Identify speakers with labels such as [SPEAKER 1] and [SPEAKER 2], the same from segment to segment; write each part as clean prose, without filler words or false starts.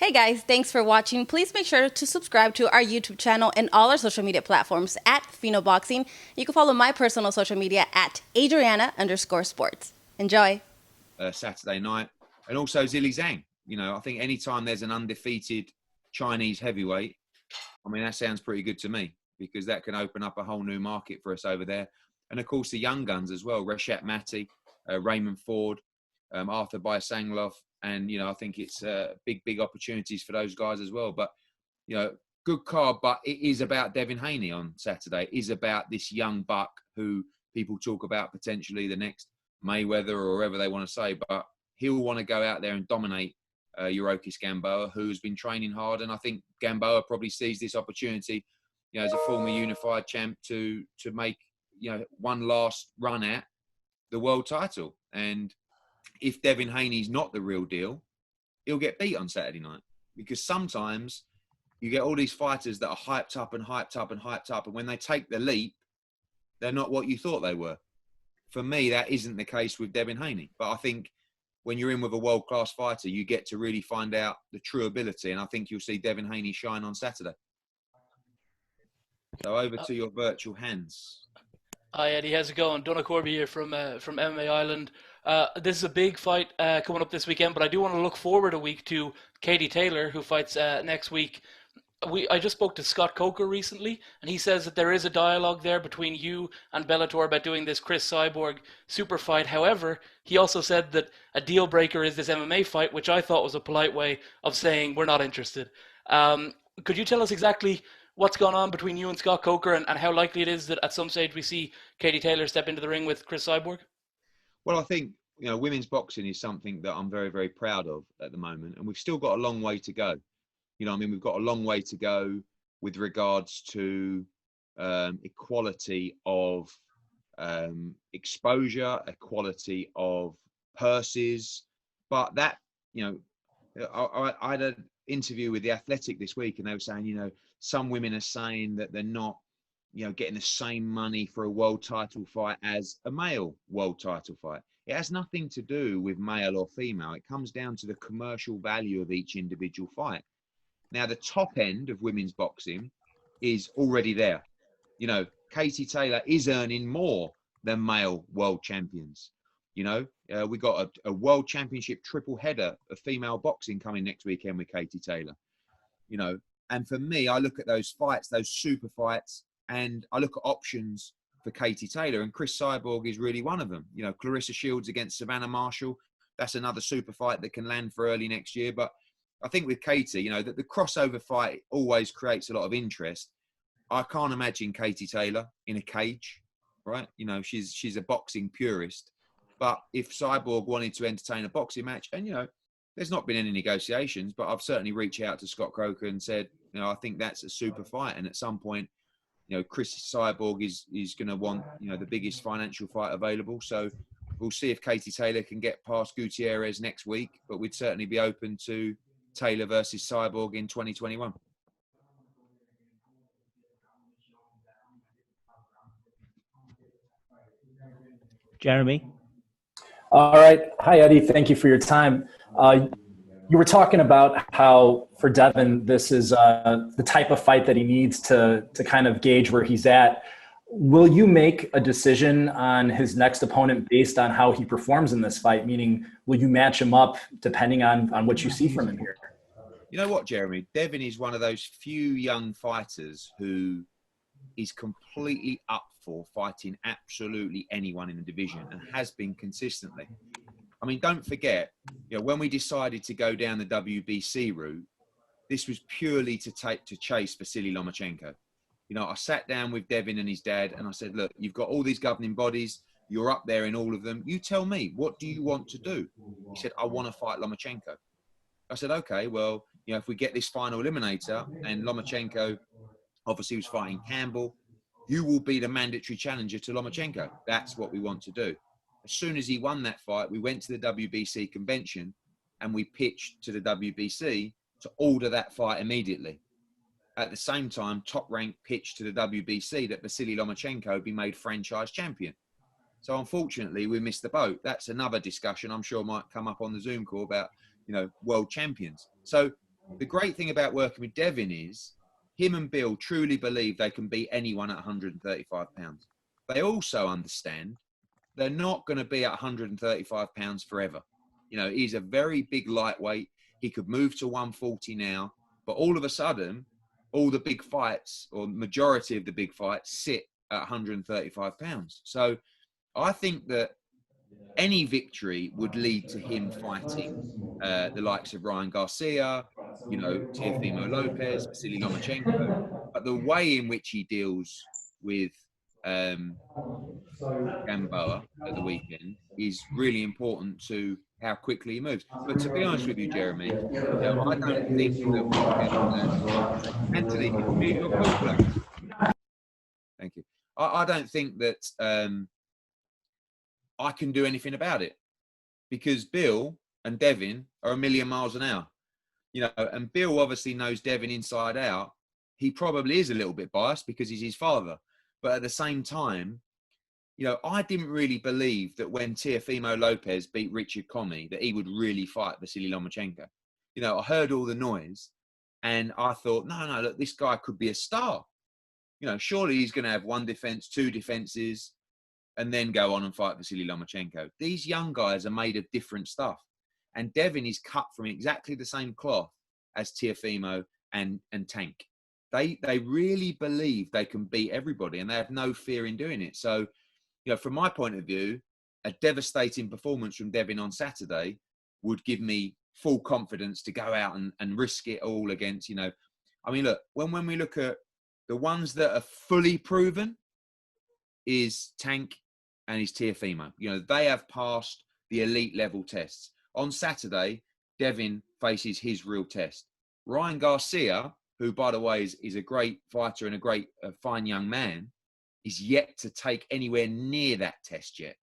[SPEAKER 1] Hey guys, thanks for watching. Please make sure to subscribe to our YouTube channel and all our social media platforms at Fino Boxing. You can follow my personal social media at Adriana_sports. Enjoy.
[SPEAKER 2] Saturday night. And also Zhilei Zhang. You know, I think anytime there's an undefeated Chinese heavyweight, I mean, that sounds pretty good to me, because that can open up a whole new market for us over there. And of course, the young guns as well, Reshat Mati, Raymond Ford, Arthur Baisanglov. And, you know, I think it's big opportunities for those guys as well. But, you know, good card, but it is about Devin Haney on Saturday. It is about this young buck who people talk about potentially the next Mayweather or whatever they want to say. But he'll want to go out there and dominate Yurokis Gamboa, who's been training hard. And I think Gamboa probably sees this opportunity, you know, as a former unified champ to make, you know, one last run at the world title. And if Devin Haney's not the real deal, he'll get beat on Saturday night, because sometimes you get all these fighters that are hyped up and hyped up and hyped up, and when they take the leap, they're not what you thought they were. For me, that isn't the case with Devin Haney. But I think when you're in with a world-class fighter, you get to really find out the true ability, and I think you'll see Devin Haney shine on Saturday. So over to your virtual hands.
[SPEAKER 3] Hi Eddie, how's it going? Donna Corby here from MMA Island. This is a big fight coming up this weekend, but I do want to look forward a week to Katie Taylor, who fights next week. I just spoke to Scott Coker recently, and he says that there is a dialogue there between you and Bellator about doing this Chris Cyborg super fight. However, he also said that a deal breaker is this MMA fight, which I thought was a polite way of saying we're not interested. Could you tell us exactly what's gone on between you and Scott Coker, and how likely it is that at some stage we see Katie Taylor step into the ring with Chris Cyborg?
[SPEAKER 2] Well, I think, you know, women's boxing is something that I'm very, very proud of at the moment, and we've still got a long way to go. You know, I mean, we've got a long way to go with regards to equality of exposure, equality of purses. But that, you know, I had an interview with The Athletic this week, and they were saying, you know, some women are saying that they're not, you know, getting the same money for a world title fight as a male world title fight. It has nothing to do with male or female. It comes down to the commercial value of each individual fight. Now, the top end of women's boxing is already there. You know, Katie Taylor is earning more than male world champions. You know, we got a world championship triple header of female boxing coming next weekend with Katie Taylor. You know, and for me, I look at those fights, those super fights, and I look at options for Katie Taylor, and Chris Cyborg is really one of them. You know, Clarissa Shields against Savannah Marshall, that's another super fight that can land for early next year. But I think with Katie, you know, that the crossover fight always creates a lot of interest. I can't imagine Katie Taylor in a cage, right? You know, she's a boxing purist. But if Cyborg wanted to entertain a boxing match, and, you know, there's not been any negotiations, but I've certainly reached out to Scott Croker and said, you know, I think that's a super fight. And at some point, you know, Chris Cyborg is going to want, you know, the biggest financial fight available. So we'll see if Katie Taylor can get past Gutierrez next week, but we'd certainly be open to Taylor versus Cyborg in 2021.
[SPEAKER 4] Jeremy?
[SPEAKER 5] All right. Hi, Eddie. Thank you for your time. You were talking about how, for Devin, this is the type of fight that he needs to kind of gauge where he's at. Will you make a decision on his next opponent based on how he performs in this fight? Meaning, will you match him up depending on what you see from him here?
[SPEAKER 2] You know what, Jeremy? Devin is one of those few young fighters who is completely up for fighting absolutely anyone in the division, and has been consistently. I mean, don't forget, you know, when we decided to go down the WBC route, this was purely to chase Vasily Lomachenko. You know, I sat down with Devin and his dad, and I said, look, you've got all these governing bodies. You're up there in all of them. You tell me, what do you want to do? He said, I want to fight Lomachenko. I said, okay, well, you know, if we get this final eliminator, and Lomachenko obviously was fighting Campbell, you will be the mandatory challenger to Lomachenko. That's what we want to do. As soon as he won that fight, we went to the WBC convention and we pitched to the WBC to order that fight immediately. At the same time, Top Rank pitched to the WBC that Vasily Lomachenko be made franchise champion. So unfortunately, we missed the boat. That's another discussion I'm sure might come up on the Zoom call about, you know, world champions. So the great thing about working with Devin is him and Bill truly believe they can beat anyone at 135 pounds. They also understand they're not going to be at 135 pounds forever. You know, he's a very big lightweight. He could move to 140 now, but all of a sudden, all the big fights, or majority of the big fights, sit at 135 pounds. So I think that any victory would lead to him fighting the likes of Ryan Garcia, you know, Teofimo Lopez, Vasily Lomachenko. But the way in which he deals with Gamboa at the weekend is really important to how quickly he moves. But to be honest with you, Jeremy, you know, I don't think that we can. Anthony, can you mute your call, please? Thank you. I don't think that I can do anything about it, because Bill and Devin are a million miles an hour. You know, and Bill obviously knows Devin inside out. He probably is a little bit biased because he's his father. But at the same time, you know, I didn't really believe that when Teofimo Lopez beat Richard Commey that he would really fight Vasily Lomachenko. You know, I heard all the noise and I thought, no, look, this guy could be a star. You know, surely he's going to have one defense, two defenses, and then go on and fight Vasily Lomachenko. These young guys are made of different stuff. And Devin is cut from exactly the same cloth as Teofimo and Tank. They really believe they can beat everybody, and they have no fear in doing it. So, you know, from my point of view, a devastating performance from Devin on Saturday would give me full confidence to go out and risk it all against, you know, I mean, look, when we look at the ones that are fully proven is Tank and his Teofimo. You know, they have passed the elite level tests. On Saturday, Devin faces his real test. Ryan Garcia, who, by the way, is a great fighter and a fine young man, is yet to take anywhere near that test yet.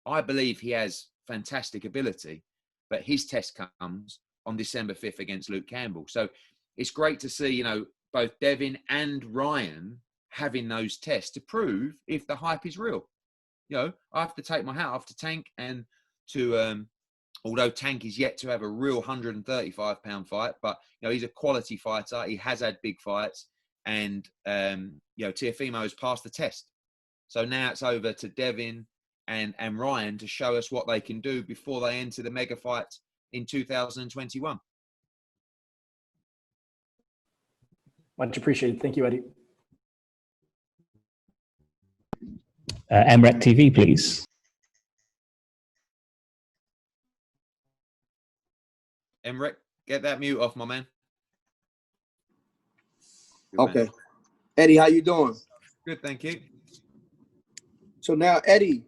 [SPEAKER 2] I believe he has fantastic ability, but his test comes on December 5th against Luke Campbell. So it's great to see, you know, both Devin and Ryan having those tests to prove if the hype is real. You know, I have to take my hat off to Tank and to, although Tank is yet to have a real 135-pound fight, but, you know, he's a quality fighter. He has had big fights, and, you know, Teofimo has passed the test. So now it's over to Devin and Ryan to show us what they can do before they enter the mega fight in 2021.
[SPEAKER 5] Much appreciated. Thank you, Eddie.
[SPEAKER 4] MREC TV, please.
[SPEAKER 2] Emric, get that mute off, my man. Good
[SPEAKER 6] Okay.
[SPEAKER 2] man.
[SPEAKER 6] Eddie, how you doing?
[SPEAKER 2] Good, thank you.
[SPEAKER 6] So now, Eddie,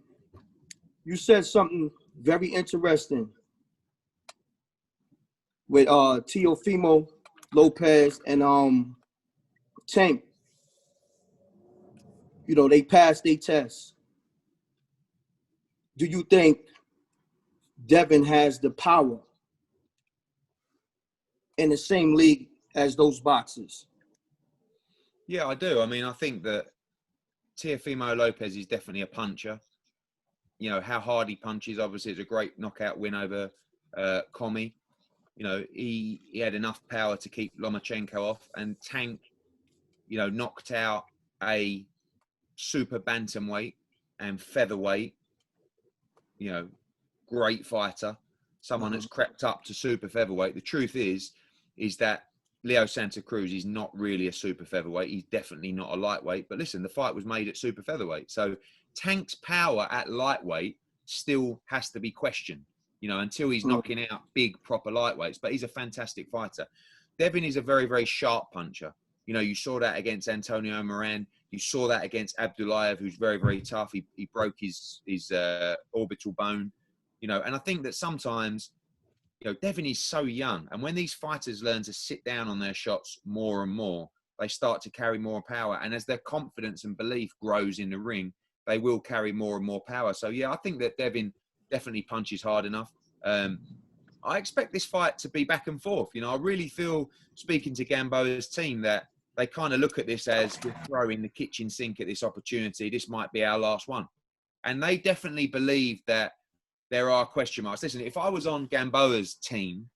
[SPEAKER 6] you said something very interesting with Teofimo Lopez and Tank. You know, they passed their test. Do you think Devin has the power in the same league as those boxers?
[SPEAKER 2] Yeah, I do. I mean, I think that Teofimo Lopez is definitely a puncher. You know, how hard he punches, obviously, it's a great knockout win over Commey. You know, he had enough power to keep Lomachenko off. And Tank, you know, knocked out a super bantamweight and featherweight, you know, great fighter, someone that's crept up to super featherweight. The truth is that Leo Santa Cruz is not really a super featherweight. He's definitely not a lightweight. But listen, the fight was made at super featherweight. So Tank's power at lightweight still has to be questioned, you know, until he's knocking out big, proper lightweights. But he's a fantastic fighter. Devin is a very, very sharp puncher. You know, you saw that against Antonio Moran. You saw that against Abdullayev, who's very, very tough. He broke his orbital bone, you know. And I think that sometimes, you know, Devin is so young. And when these fighters learn to sit down on their shots more and more, they start to carry more power. And as their confidence and belief grows in the ring, they will carry more and more power. So, yeah, I think that Devin definitely punches hard enough. I expect this fight to be back and forth. You know, I really feel, speaking to Gamboa's team, that they kind of look at this as we're throwing the kitchen sink at this opportunity. This might be our last one. And they definitely believe that there are question marks. Listen, if I was on Gamboa's team,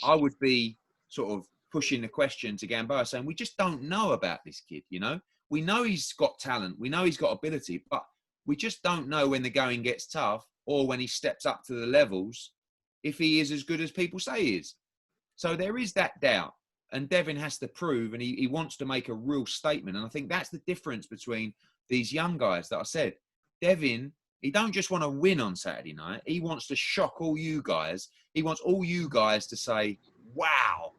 [SPEAKER 2] I would be sort of pushing the question to Gamboa, saying, we just don't know about this kid, you know? We know he's got talent. We know he's got ability, but we just don't know when the going gets tough or when he steps up to the levels, if he is as good as people say he is. So there is that doubt. And Devin has to prove, and he wants to make a real statement. And I think that's the difference between these young guys that I said. Devin, he don't just want to win on Saturday night. He wants to shock all you guys. He wants all you guys to say, wow,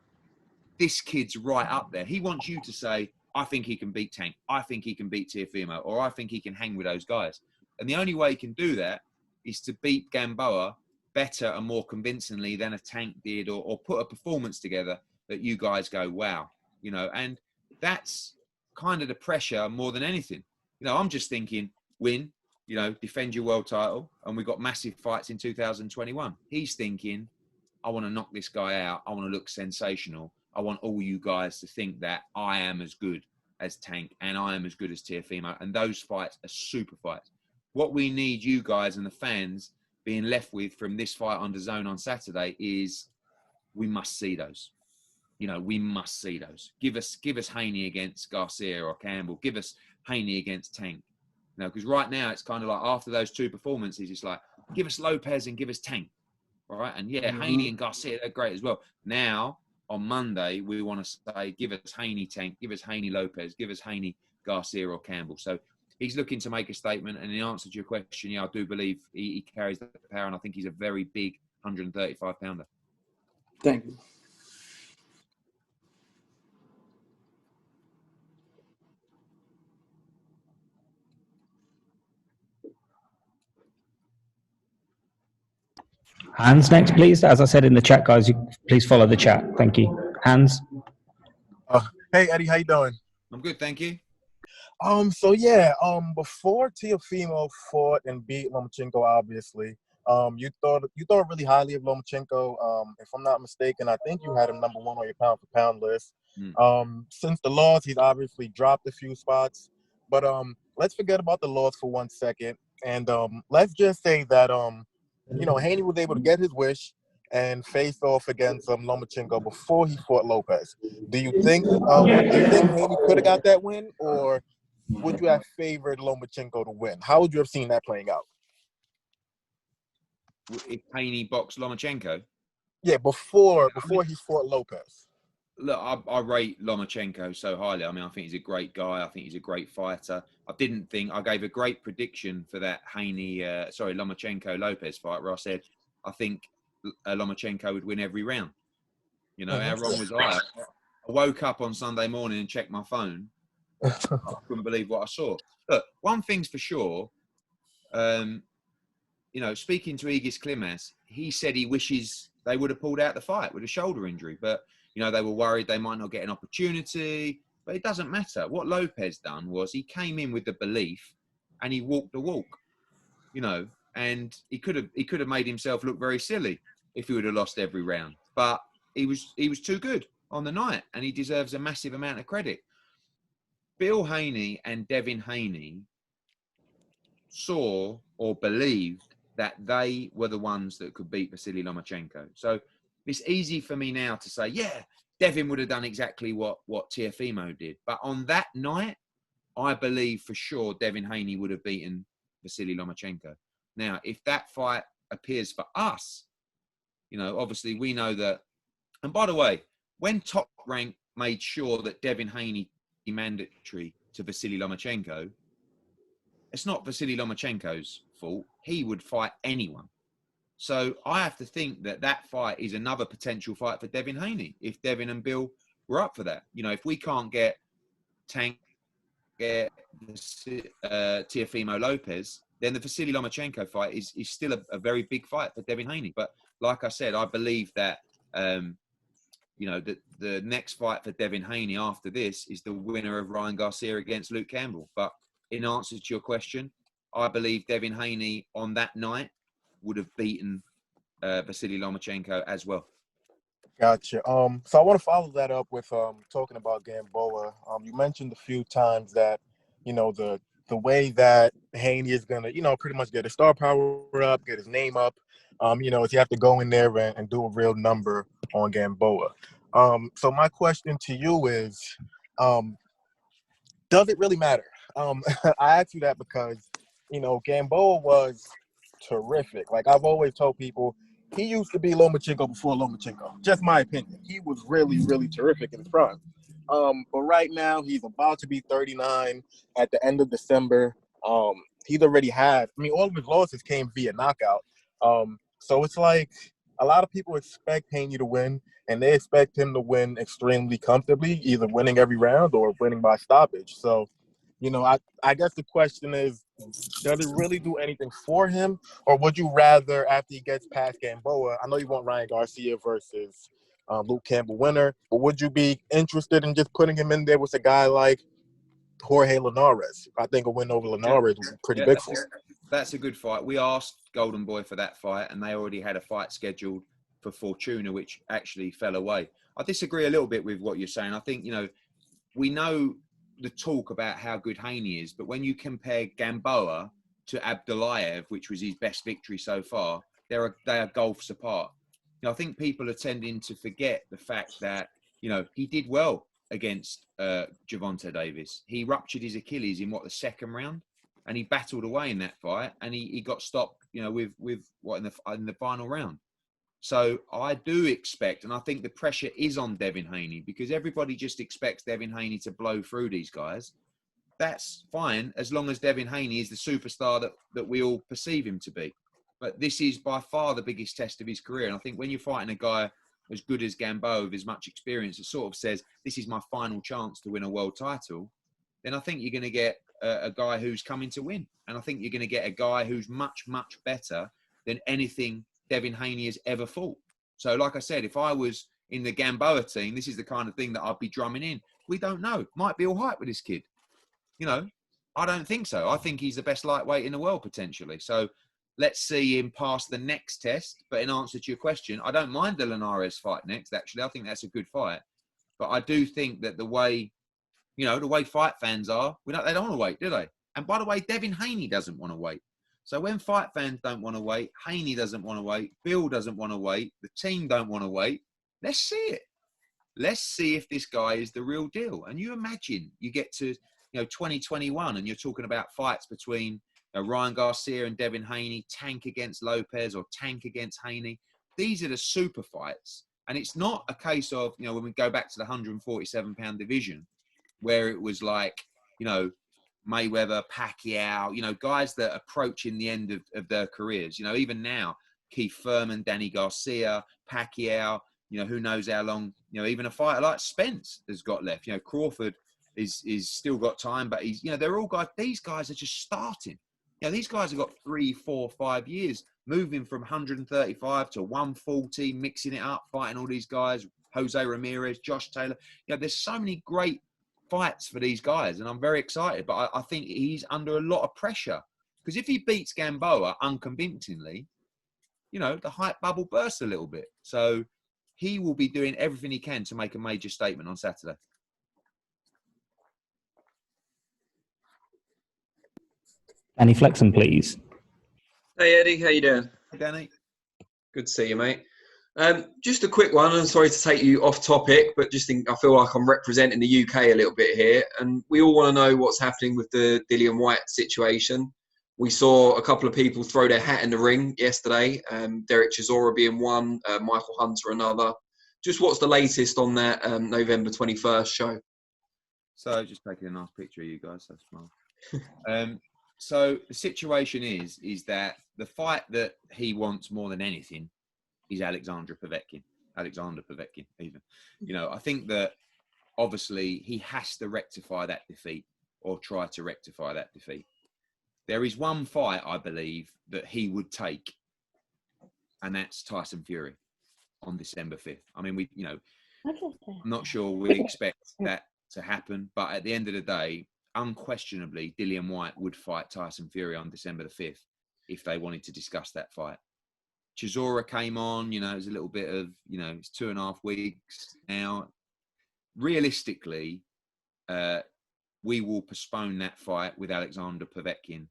[SPEAKER 2] this kid's right up there. He wants you to say, I think he can beat Tank. I think he can beat Teofimo. Or I think he can hang with those guys. And the only way he can do that is to beat Gamboa better and more convincingly than a Tank did, or put a performance together that you guys go, wow, you know, and that's kind of the pressure more than anything. You know, I'm just thinking, win, you know, defend your world title, and we've got massive fights in 2021. He's thinking, I want to knock this guy out. I want to look sensational. I want all you guys to think that I am as good as Tank and I am as good as Teofimo. And those fights are super fights. What we need you guys and the fans being left with from this fight on DAZN on Saturday is we must see those. You know, we must see those. Give us Haney against Garcia or Campbell. Give us Haney against Tank. You know, because right now it's kind of like after those two performances, it's like, give us Lopez and give us Tank. All right. And yeah, Haney and Garcia, they're great as well. Now, on Monday, we want to say, give us Haney Tank, give us Haney Lopez, give us Haney Garcia or Campbell. So he's looking to make a statement. And in answer to your question, yeah, I do believe he carries the power. And I think he's a very big 135-pounder.
[SPEAKER 6] Thank you.
[SPEAKER 4] Hans next, please. As I said in the chat, guys, please follow the chat. Thank you. Hans.
[SPEAKER 7] Hey Eddie, how you doing?
[SPEAKER 2] I'm good, thank you.
[SPEAKER 7] So yeah, before Teofimo fought and beat Lomachenko, obviously, you thought really highly of Lomachenko. If I'm not mistaken, I think you had him number one on your pound for pound list. Since the loss, he's obviously dropped a few spots. But let's forget about the loss for 1 second, and let's just say that you know, Haney was able to get his wish and face off against Lomachenko before he fought Lopez. Do you think Haney could have got that win, or would you have favored Lomachenko to win? How would you have seen that playing out?
[SPEAKER 2] If Haney boxed Lomachenko?
[SPEAKER 7] Yeah, before he fought Lopez.
[SPEAKER 2] Look, I rate Lomachenko so highly. I mean, I think he's a great guy. I think he's a great fighter. I gave a great prediction for that Lomachenko-Lopez fight where I said, I think Lomachenko would win every round. You know, how wrong was I? I woke up on Sunday morning and checked my phone. I couldn't believe what I saw. Look, one thing's for sure, you know, speaking to Igis Klimas, he said he wishes they would have pulled out the fight with a shoulder injury. But, you know, they were worried they might not get an opportunity. But it doesn't matter. What Lopez done was he came in with the belief and he walked the walk, you know, and he could have made himself look very silly if he would have lost every round. But he was too good on the night, and he deserves a massive amount of credit. Bill Haney and Devin Haney saw or believed that they were the ones that could beat Vasily Lomachenko. So it's easy for me now to say, yeah, Devin would have done exactly what Teofimo did. But on that night, I believe for sure Devin Haney would have beaten Vasily Lomachenko. Now, if that fight appears for us, you know, obviously we know that. And by the way, when Top Rank made sure that Devin Haney be mandatory to Vasily Lomachenko, it's not Vasily Lomachenko's fault. He would fight anyone. So I have to think that fight is another potential fight for Devin Haney if Devin and Bill were up for that. You know, if we can't get Tank, get Teofimo Lopez, then the Vasily Lomachenko fight is still a very big fight for Devin Haney. But like I said, I believe that, you know, the next fight for Devin Haney after this is the winner of Ryan Garcia against Luke Campbell. But in answer to your question, I believe Devin Haney on that night would have beaten Vasily Lomachenko as well.
[SPEAKER 7] Gotcha. So I want to follow that up with talking about Gamboa. You mentioned a few times that, you know, the way that Haney is gonna, you know, pretty much get his star power up, get his name up, you know, is you have to go in there and do a real number on Gamboa. So my question to you is, does it really matter? I ask you that because, Gamboa was terrific. Like I've always told people, he used to be Lomachenko before Lomachenko. Just my opinion. He was really, really terrific in his prime. But right now he's about to be 39 at the end of December. He's already had, all of his losses came via knockout. So it's like a lot of people expect Haney to win, and they expect him to win extremely comfortably, either winning every round or winning by stoppage. So, I guess the question is, does it really do anything for him? Or would you rather, after he gets past Gamboa, I know you want Ryan Garcia versus Luke Campbell winner, but would you be interested in just putting him in there with a guy like Jorge Linares? I think a win over Linares would be pretty big for him.
[SPEAKER 2] That's a good fight. We asked Golden Boy for that fight, and they already had a fight scheduled for Fortuna, which actually fell away. I disagree a little bit with what you're saying. I think, we know the talk about how good Haney is, but when you compare Gamboa to Abdullayev, which was his best victory so far, they are gulfs apart. I think people are tending to forget the fact that, he did well against Gervonta Davis. He ruptured his Achilles in the second round, and he battled away in that fight, and he got stopped, with what in the final round. So I do expect, and I think the pressure is on Devin Haney, because everybody just expects Devin Haney to blow through these guys. That's fine, as long as Devin Haney is the superstar that we all perceive him to be. But this is by far the biggest test of his career. And I think when you're fighting a guy as good as Gamboa with as much experience, it sort of says, this is my final chance to win a world title, then I think you're going to get a guy who's coming to win. And I think you're going to get a guy who's much, much better than anything Devin Haney has ever fought. So like I said, if I was in the Gamboa team, this is the kind of thing that I'd be drumming in. We don't know. Might be all right with this kid. I don't think so. I think he's the best lightweight in the world potentially. So let's see him pass the next test. But in answer to your question, I don't mind the Linares fight next, actually. I think that's a good fight. But I do think that the way fight fans are, they don't want to wait, do they? And by the way, Devin Haney doesn't want to wait. So when fight fans don't want to wait, Haney doesn't want to wait, Bill doesn't want to wait, the team don't want to wait, let's see it. Let's see if this guy is the real deal. And you imagine you get to 2021 and you're talking about fights between Ryan Garcia and Devin Haney, Tank against Lopez or Tank against Haney. These are the super fights. And it's not a case of, when we go back to the 147-pound division, where it was like, Mayweather, Pacquiao, guys that are approaching the end of their careers. Even now, Keith Thurman, Danny Garcia, Pacquiao, who knows how long, even a fighter like Spence has got left. Crawford is still got time, but he's, they're all guys, these guys are just starting. These guys have got 3, 4, 5 years, moving from 135 to 140, mixing it up, fighting all these guys, Jose Ramirez, Josh Taylor. There's so many great fights for these guys, and I'm very excited, but I think he's under a lot of pressure, because if he beats Gamboa unconvincingly, the hype bubble bursts a little bit. So he will be doing everything he can to make a major statement on Saturday.
[SPEAKER 4] Danny Flexen, please.
[SPEAKER 8] Hey Eddie, how you doing?
[SPEAKER 2] Hey Danny.
[SPEAKER 8] Good to see you, mate. Just a quick one, and sorry to take you off topic, but I feel like I'm representing the UK a little bit here, and we all want to know what's happening with the Dillian White situation. We saw a couple of people throw their hat in the ring yesterday, Derek Chisora being one, Michael Hunter another. Just what's the latest on that November 21st show?
[SPEAKER 2] So just taking a nice picture of you guys, that's smart. So the situation is that the fight that he wants more than anything is Alexander Povetkin, even. I think that obviously he has to rectify that defeat or try to rectify that defeat. There is one fight, I believe, that he would take, and that's Tyson Fury on December 5th. I'm not sure we expect that to happen, but at the end of the day, unquestionably, Dillian White would fight Tyson Fury on December the 5th if they wanted to discuss that fight. Chisora came on, it was a little bit of, it's 2.5 weeks now. Realistically, we will postpone that fight with Alexander Povetkin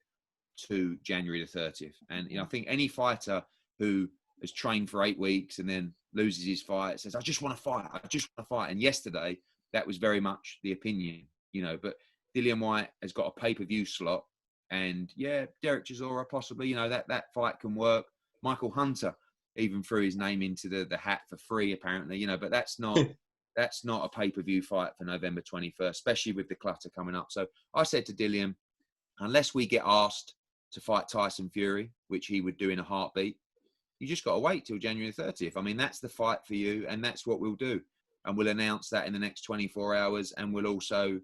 [SPEAKER 2] to January the 30th. And I think any fighter who has trained for 8 weeks and then loses his fight, says, I just want to fight. I just want to fight. And yesterday, that was very much the opinion, you know. But Dillian Whyte has got a pay-per-view slot. And, yeah, Derek Chisora, possibly, you know, that fight can work. Michael Hunter even threw his name into the hat for free, apparently, you know. But that's not a pay-per-view fight for November 21st, especially with the clutter coming up. So I said to Dillian, unless we get asked to fight Tyson Fury, which he would do in a heartbeat, you just got to wait till January 30th. I mean, that's the fight for you, and that's what we'll do. And we'll announce that in the next 24 hours, and we'll also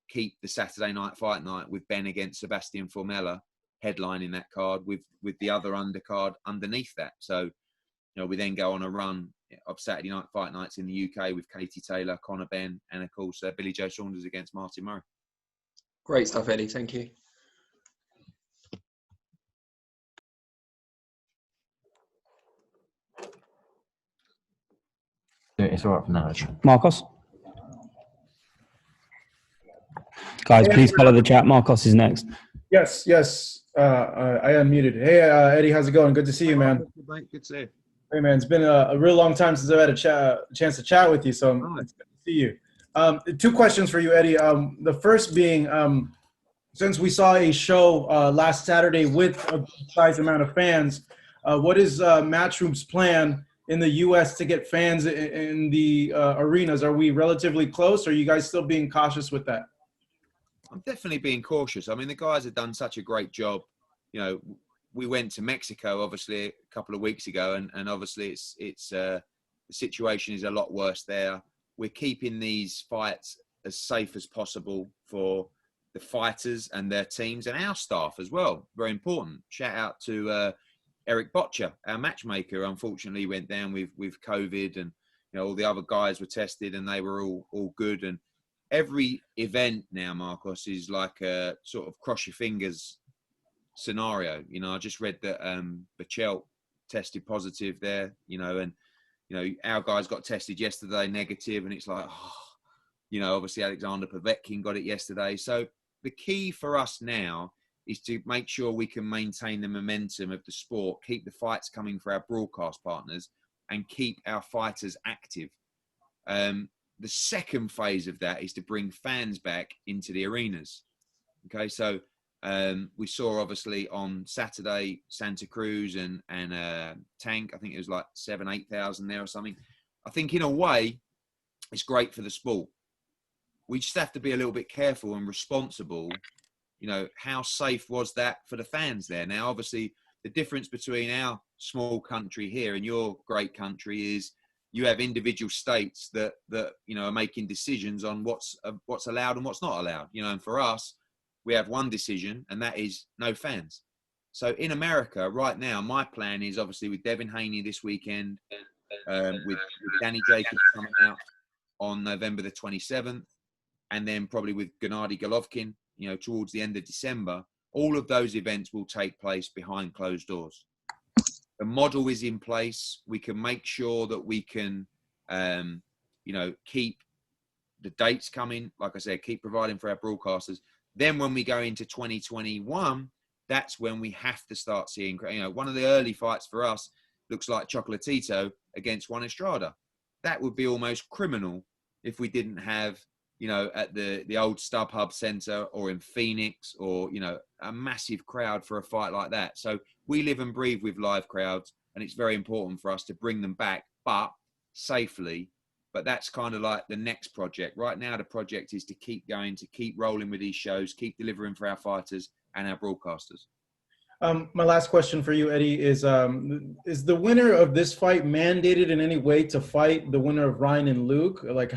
[SPEAKER 2] keep the Saturday night fight night with Ben against Sebastian Formella headlining that card with the other undercard underneath that. So, you know, we then go on a run of Saturday night fight nights in the UK with Katie Taylor, Conor Benn, and of course Billy Joe Saunders against Martin Murray.
[SPEAKER 8] Great stuff, Eddie. Thank you.
[SPEAKER 9] It's all right for now.
[SPEAKER 4] Marcos? Guys, please follow the chat. Marcos is next.
[SPEAKER 10] Yes. I unmuted. Hey, Eddie, how's it going? Good to see you, man.
[SPEAKER 2] Good, mate. Good to see you.
[SPEAKER 10] Hey, man, it's been a real long time since I've had a chance to chat with you, so it's good to see you. 2 questions for you, Eddie. The first being, since we saw a show last Saturday with a size amount of fans, what is Matchroom's plan in the U.S. to get fans in the arenas? Are we relatively close, or are you guys still being cautious with that?
[SPEAKER 2] I'm definitely being cautious. I mean, the guys have done such a great job. You know, we went to Mexico, obviously, a couple of weeks ago, and obviously it's the situation is a lot worse there. We're keeping these fights as safe as possible for the fighters and their teams and our staff as well. Very important. Shout out to Eric Botcher, our matchmaker. Unfortunately, went down with COVID, and you know all the other guys were tested and they were all good. And every event now, Marcos, is like a sort of cross your fingers scenario. You know, I just read that Bachel tested positive there. You know, and you know our guys got tested yesterday negative, and it's like, oh, you know, obviously Alexander Povetkin got it yesterday. So the key for us now is to make sure we can maintain the momentum of the sport, keep the fights coming for our broadcast partners, and keep our fighters active. The second phase of that is to bring fans back into the arenas. Okay, so we saw obviously on Saturday Santa Cruz and Tank. I think it was like 7,000-8,000 there or something. I think in a way it's great for the sport. We just have to be a little bit careful and responsible. You know, how safe was that for the fans there? Now, obviously, the difference between our small country here and your great country is you have individual states that you know are making decisions on what's allowed and what's not allowed. You know, and for us, we have one decision, and that is no fans. So in America right now, my plan is obviously with Devin Haney this weekend, with Danny Jacobs coming out on November the 27th, and then probably with Gennady Golovkin, you know, towards the end of December. All of those events will take place behind closed doors. The model is in place. We can make sure that we can, you know, keep the dates coming. Like I said, keep providing for our broadcasters. Then when we go into 2021, that's when we have to start seeing, you know, one of the early fights for us looks like Chocolatito against Juan Estrada. That would be almost criminal if we didn't have, you know, at the old StubHub Center or in Phoenix or, you know, a massive crowd for a fight like that. So we live and breathe with live crowds, and it's very important for us to bring them back, but safely. But that's kind of like the next project. Right now, the project is to keep going, to keep rolling with these shows, keep delivering for our fighters and our broadcasters.
[SPEAKER 10] My last question for you, Eddie, is the winner of this fight mandated in any way to fight the winner of Ryan and Luke? Like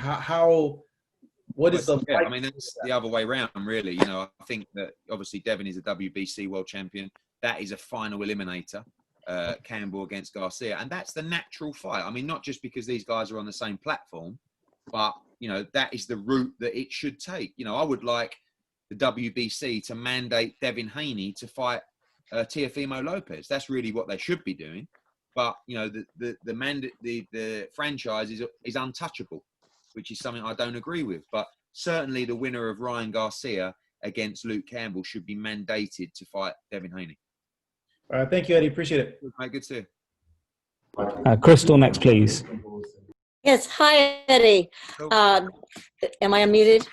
[SPEAKER 10] what is the?
[SPEAKER 2] Yeah, I mean, that's the other way around, really. You know, I think that obviously Devin is a WBC world champion. That is a final eliminator, Campbell against Garcia, and that's the natural fight. I mean, not just because these guys are on the same platform, but you know that is the route that it should take. You know, I would like the WBC to mandate Devin Haney to fight Teofimo Lopez. That's really what they should be doing. But you know, the franchise is untouchable, which is something I don't agree with. But certainly the winner of Ryan Garcia against Luke Campbell should be mandated to fight Devin Haney.
[SPEAKER 10] All right, thank you, Eddie. Appreciate it.
[SPEAKER 2] Mate, good to see you.
[SPEAKER 4] Crystal, next, please.
[SPEAKER 9] Yes, hi, Eddie. Am I unmuted?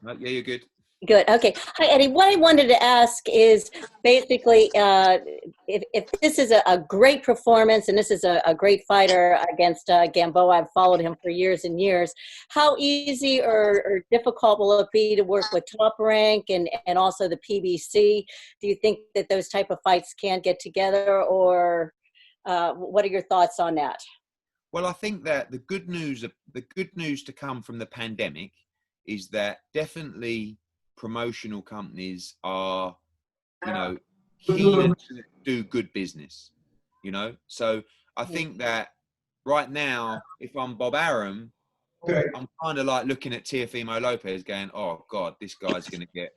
[SPEAKER 2] Yeah, you're good.
[SPEAKER 9] Good. Okay. Hi, Eddie. What I wanted to ask is basically if this is a great performance and this is a great fighter against Gamboa, I've followed him for years and years, how easy or difficult will it be to work with Top Rank and also the PBC? Do you think that those type of fights can get together, or what are your thoughts on that?
[SPEAKER 2] Well, I think that the good news to come from the pandemic is that definitely promotional companies are, keen to do good business, So I think that right now, if I'm Bob Arum, I'm kind of like looking at Teofimo Lopez going, oh God, this guy's going to get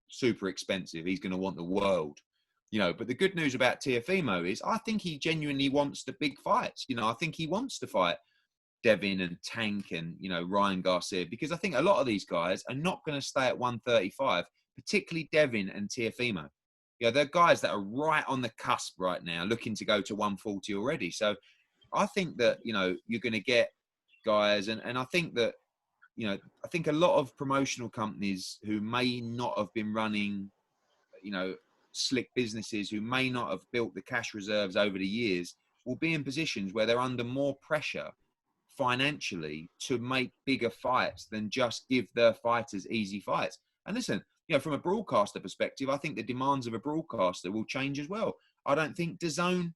[SPEAKER 2] super expensive. He's going to want the world, But the good news about Teofimo is I think he genuinely wants the big fights. I think he wants to fight Devin and Tank and, Ryan Garcia, because I think a lot of these guys are not going to stay at 135, particularly Devin and Teofimo. They're guys that are right on the cusp right now, looking to go to 140 already. So I think that, you're going to get guys. And I think that, I think a lot of promotional companies who may not have been running, slick businesses, who may not have built the cash reserves over the years, will be in positions where they're under more pressure financially to make bigger fights than just give their fighters easy fights. And listen, from a broadcaster perspective, I think the demands of a broadcaster will change as well. I don't think DAZN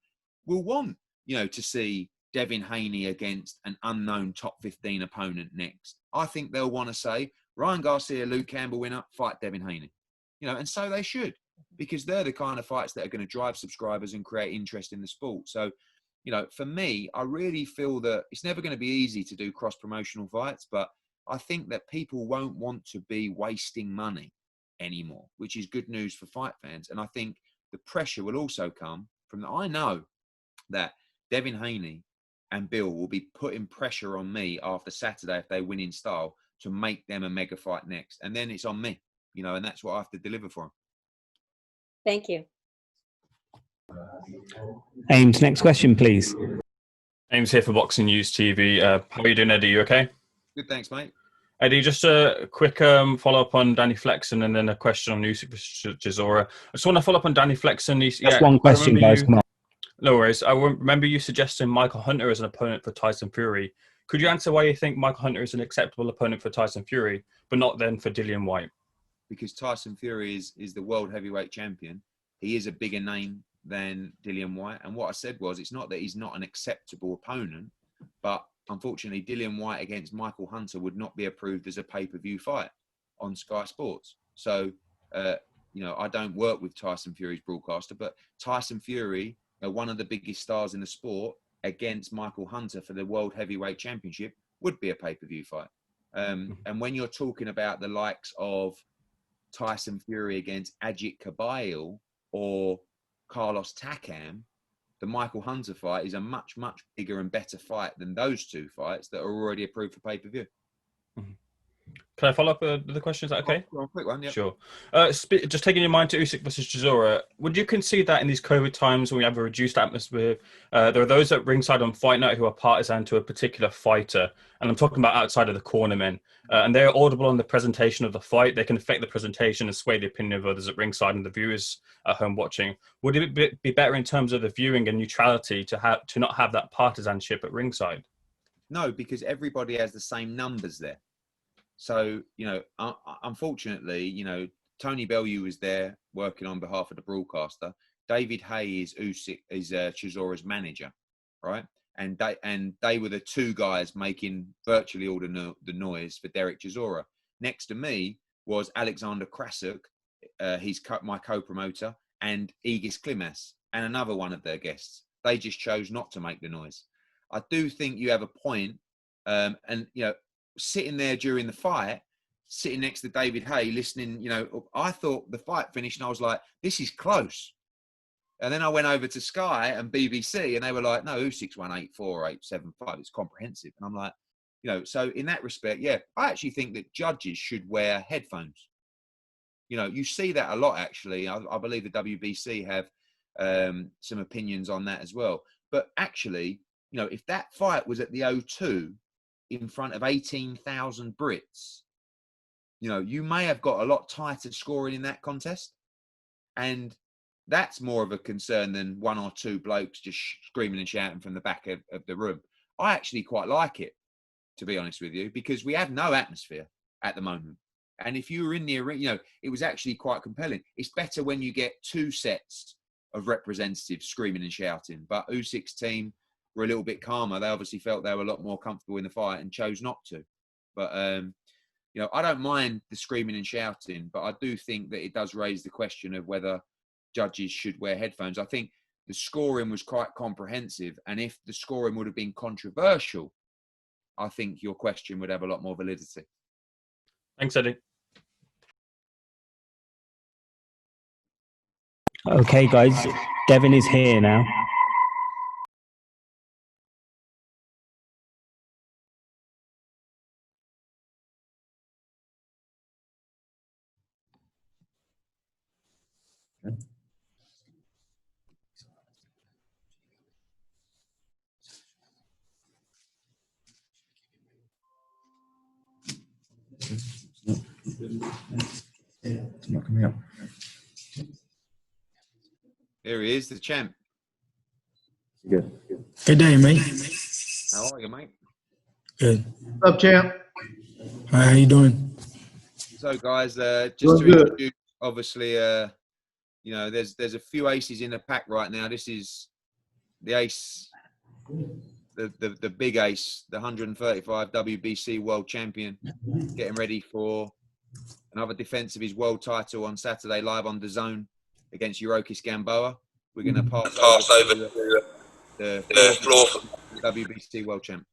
[SPEAKER 2] will want, to see Devin Haney against an unknown top 15 opponent next. I think they'll want to say, Ryan Garcia, Luke Campbell winner, fight Devin Haney. And so they should, because they're the kind of fights that are going to drive subscribers and create interest in the sport. So, for me, I really feel that it's never going to be easy to do cross-promotional fights, but I think that people won't want to be wasting money anymore, which is good news for fight fans. And I think the pressure will also come from I know that Devin Haney and Bill will be putting pressure on me after Saturday if they win in style to make them a mega fight next. And then it's on me, and that's what I have to deliver for them.
[SPEAKER 9] Thank you.
[SPEAKER 4] Ames, next question, please.
[SPEAKER 11] Ames here for Boxing News TV. How are you doing, Eddie? You okay?
[SPEAKER 2] Good, thanks, mate.
[SPEAKER 11] Eddie, just a quick follow-up on Danny Flexen and then a question on Usyk versus Chisora. I just want to follow up on Danny Flexen.
[SPEAKER 4] Just one question, guys. Come on.
[SPEAKER 11] No worries. I remember you suggesting Michael Hunter as an opponent for Tyson Fury. Could you answer why you think Michael Hunter is an acceptable opponent for Tyson Fury, but not then for Dillian White?
[SPEAKER 2] Because Tyson Fury is the world heavyweight champion. He is a bigger name than Dillian White. And what I said was, it's not that he's not an acceptable opponent, but unfortunately, Dillian White against Michael Hunter would not be approved as a pay-per-view fight on Sky Sports. So, I don't work with Tyson Fury's broadcaster, but Tyson Fury, one of the biggest stars in the sport, against Michael Hunter for the World Heavyweight Championship would be a pay-per-view fight. And when you're talking about the likes of Tyson Fury against Ajit Kabayel or Carlos Takam, the Michael Hunter fight is a much, much bigger and better fight than those two fights that are already approved for pay-per-view.
[SPEAKER 11] Can I follow up with the question? Is that okay?
[SPEAKER 2] One quick one, yeah.
[SPEAKER 11] Sure. Just taking your mind to Usyk versus Chisora, would you concede that in these COVID times when we have a reduced atmosphere, there are those at ringside on fight night who are partisan to a particular fighter, and I'm talking about outside of the cornermen, and they're audible on the presentation of the fight. They can affect the presentation and sway the opinion of others at ringside and the viewers at home watching. Would it be better in terms of the viewing and neutrality to not have that partisanship at ringside?
[SPEAKER 2] No, because everybody has the same numbers there. So, unfortunately, Tony Bellew was there working on behalf of the broadcaster. David Hay is Chisora's manager, right? And they were the two guys making virtually all the noise for Derek Chisora. Next to me was Alexander Krasuk, he's my co-promoter, and Egis Klimas, and another one of their guests. They just chose not to make the noise. I do think you have a point, sitting there during the fight, sitting next to David Hay, listening, I thought the fight finished and I was like, this is close. And then I went over to Sky and BBC and they were like, no, Usyk's 184, 875. It's comprehensive. And I'm like, so in that respect, yeah, I actually think that judges should wear headphones. You see that a lot, actually. I believe the WBC have some opinions on that as well. But actually, if that fight was at the O2 in front of 18,000 Brits, you may have got a lot tighter scoring in that contest. And that's more of a concern than one or two blokes just screaming and shouting from the back of the room. I actually quite like it, to be honest with you, because we have no atmosphere at the moment. And if you were in the arena, it was actually quite compelling. It's better when you get two sets of representatives screaming and shouting. But Usyk's team were a little bit calmer. They obviously felt they were a lot more comfortable in the fight and chose not to. But, I don't mind the screaming and shouting, but I do think that it does raise the question of whether judges should wear headphones. I think the scoring was quite comprehensive. And if the scoring would have been controversial, I think your question would have a lot more validity.
[SPEAKER 11] Thanks, Eddie.
[SPEAKER 4] Okay, guys, Devin is here now. It's not coming up.
[SPEAKER 2] Here he is, the champ.
[SPEAKER 12] Good day, mate.
[SPEAKER 2] How are you, mate?
[SPEAKER 12] Good.
[SPEAKER 10] What's up, champ?
[SPEAKER 12] Hi, how you doing?
[SPEAKER 2] So, guys, just
[SPEAKER 10] Doing
[SPEAKER 2] to
[SPEAKER 10] good.
[SPEAKER 2] introduce, obviously, there's a few aces in the pack right now. This is the ace, the big ace, the 135 WBC world champion, getting ready for another defense of his world title on Saturday, live on DAZN against Yurokis Gamboa. We're going to pass over to the floor WBC world champ.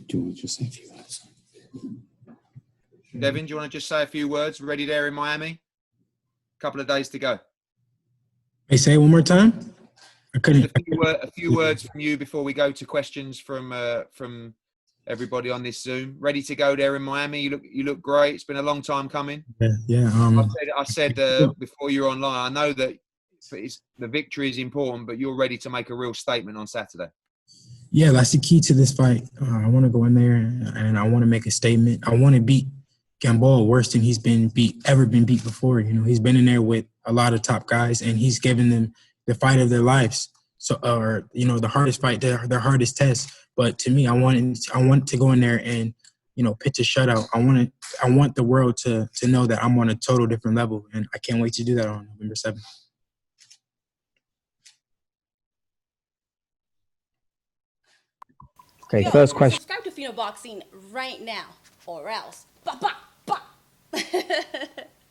[SPEAKER 12] Just say a few words.
[SPEAKER 2] Devin, do you want to just say a few words? Ready there in Miami? Couple of days to go.
[SPEAKER 12] Hey, say it one more time. I couldn't.
[SPEAKER 2] A few words from you before we go to questions from everybody on this Zoom. Ready to go there in Miami? You look great. It's been a long time coming.
[SPEAKER 12] Yeah.
[SPEAKER 2] I said before you're online, I know that the victory is important, but you're ready to make a real statement on Saturday.
[SPEAKER 12] Yeah, that's the key to this fight. I want to go in there and I want to make a statement. I want to beat Gamboa worse than he's ever been beat before. He's been in there with a lot of top guys and he's given them the fight of their lives. So, the hardest fight, their hardest test. But to me, I want to go in there and, pitch a shutout. I want the world to know that I'm on a total different level, and I can't wait to do that on November 7th.
[SPEAKER 4] Okay, first question.
[SPEAKER 1] Subscribe to Fino Boxing right now, or else. Bah, bah, bah.